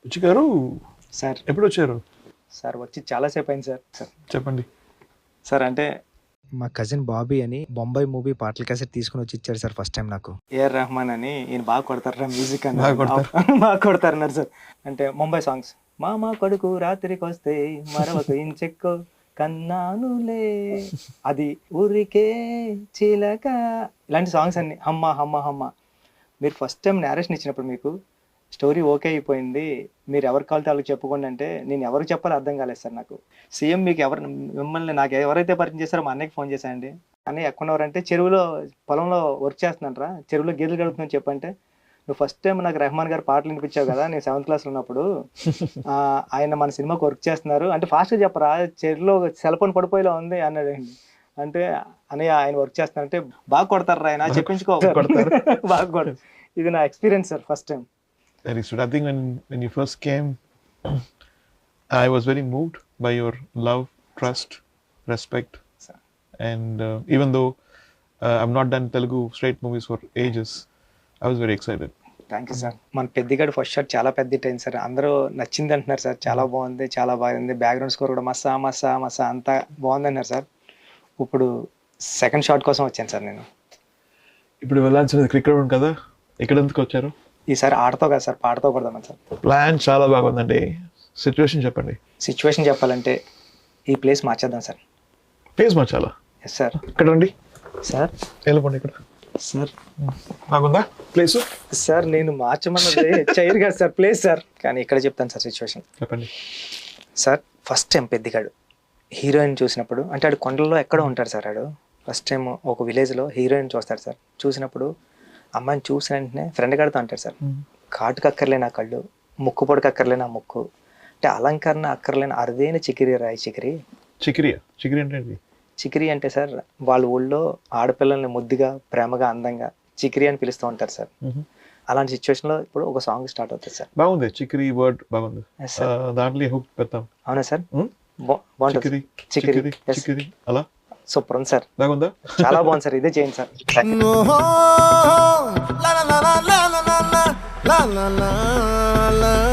రుచి గారు సార్ ఎప్పుడు వచ్చారు? సార్ వచ్చి చాలాసేపు అయింది సార్. చెప్పండి. సార్ అంటే మా కజిన్ బాబీ అని బొంబాయి మూవీ పాటల క్యాసెట్ తీసుకుని వచ్చి ఇచ్చారు సార్ ఫస్ట్ టైం నాకు. ఏఆర్ రెహమాన్ అని ఈయన బాగా కొడతారా మ్యూజిక్ అని బాగా కొడతారు. బాగా కొడతారన్నారు సార్. అంటే ముంబై సాంగ్స్ మామ కొడుకు రాత్రికి వస్తే మరొక ఇంచెక్కో కన్నానులే అది ఊరికే చిలక ఇలాంటి సాంగ్స్ అన్ని హమ్మ హమ్మ హమ్మ. మీరు ఫస్ట్ టైం నేరేషన్ ఇచ్చినప్పుడు మీకు స్టోరీ ఓకే అయిపోయింది, మీరు ఎవరి కావాలితే వాళ్ళకి చెప్పుకోండి అంటే నేను ఎవరికి చెప్పాలో అర్థం కాలేదు సార్ నాకు. సీఎం మీకు మిమ్మల్ని నాకు ఎవరైతే పరిచయం చేస్తారో మా అన్నయ్యకి ఫోన్ చేశానండి. అన్నయ్య ఎక్కడున్నారంటే చెరువులో పొలంలో వర్క్ చేస్తున్నారా, చెరువులో గేదెలు గడుపుతుందని చెప్పంటే నువ్వు ఫస్ట్ టైం నాకు రెహమాన్ గారు పాటలు వినిపించావు కదా నేను 7th క్లాస్లో ఉన్నప్పుడు, ఆయన మన సినిమాకి వర్క్ చేస్తున్నారు అంటే ఫాస్ట్గా చెప్పరా చెరువులో సెల్ ఫోన్ పడిపోయేలా ఉంది అన్నాడండి. అంటే అన్నయ్య ఆయన వర్క్ చేస్తున్నారంటే బాగా కొడతారు ఆయన చెప్పించుకో బాగా కొడతారు. ఇది నా experience sir first time. Very sweet. I think when you first came, I was very moved by your love, trust, respect, Sir. and even though I've not done Telugu straight movies for ages, I was very excited. Thank you sir. మన పెద్దిగాడు first shot చాలా పెద్ద hit అయింది sir, అందరూ నచ్చింది అంటున్నారు sir, చాలా బాగుంది చాలా బాగుంది, బ్యాక్గ్రౌండ్ స్కోర్ కూడా మసా మసా మసా అంతా బాగుంది అన్నారు సార్. ఇప్పుడు సెకండ్ షాట్ కోసం వచ్చాను సార్ నేను. ఇప్పుడు వెళ్ళాల్సినది క్రికెట్ గ్రౌండ్ కదా, ఇక్కడ ఎందుకు వచ్చారు? ఈసారి ఆటతో కదా సార్ పాటతో కొడదామని సార్. ప్లాన్ చాలా బాగుందండి. సిచ్యువేషన్ చెప్పండి. సిచ్యువేషన్ చెప్పాలంటే ఈ ప్లేస్ మార్చేద్దాం సార్. ప్లేస్ మార్చాలా? Yes sir. ఇక్కడ రండి సార్ వెళ్ళిపోండి. ఇక్కడ సార్ బాగుందా ప్లేస్? సార్ నేను మార్చమన్నది చైర్ కాదు సార్ ప్లేస్ సార్, కానీ ఇక్కడ చెప్తాను సార్ సిచ్యువేషన్. చెప్పండి. సార్ ఫస్ట్ టైం పెద్దిగాడు హీరోయిన్ చూసినప్పుడు అంటే ఆడు కొండల్లో ఎక్కడో ఉంటాడు సార్, ఆడు ఫస్ట్ టైం ఒక విలేజ్లో హీరోయిన్ చూస్తాడు సార్. చూసినప్పుడు అమ్మాయిని చూసిన వెంటనే ఫ్రెండ్ గారితో అంటాడు సార్, కాటుకు అక్కర్లేని ఆ కళ్ళు, ముక్కు పొడికి అక్కర్లేని ఆ ముక్కు, అంటే అలంకరణ అక్కర్లేని అరుదైన చికిరి రాయి చికిరి. చికిరియా? చికిరి అంటే ఏంటి? చికిరి అంటే సార్ వాళ్ళ ఊళ్ళో ఆడపిల్లల్ని ముద్దుగా ప్రేమగా అందంగా చికిరి అని పిలుస్తూ ఉంటారు సార్. అలాంటి సిచ్యువేషన్లో ఇప్పుడు ఒక సాంగ్ స్టార్ట్ అవుతుంది సార్. బాగుంది చికిరి వర్డ్ బాగుంది. Yes, sir. దాంట్లో హుక్ పెడతాం. అవునా సార్? బాగుంటుంది చికిరి చికిరి చికిరి చికిరి అలా సూపర్ ఉంది సార్, బాగుందా? చాలా బాగుంది సార్, ఇదే చేయండి sir. la la la la la la la la la la la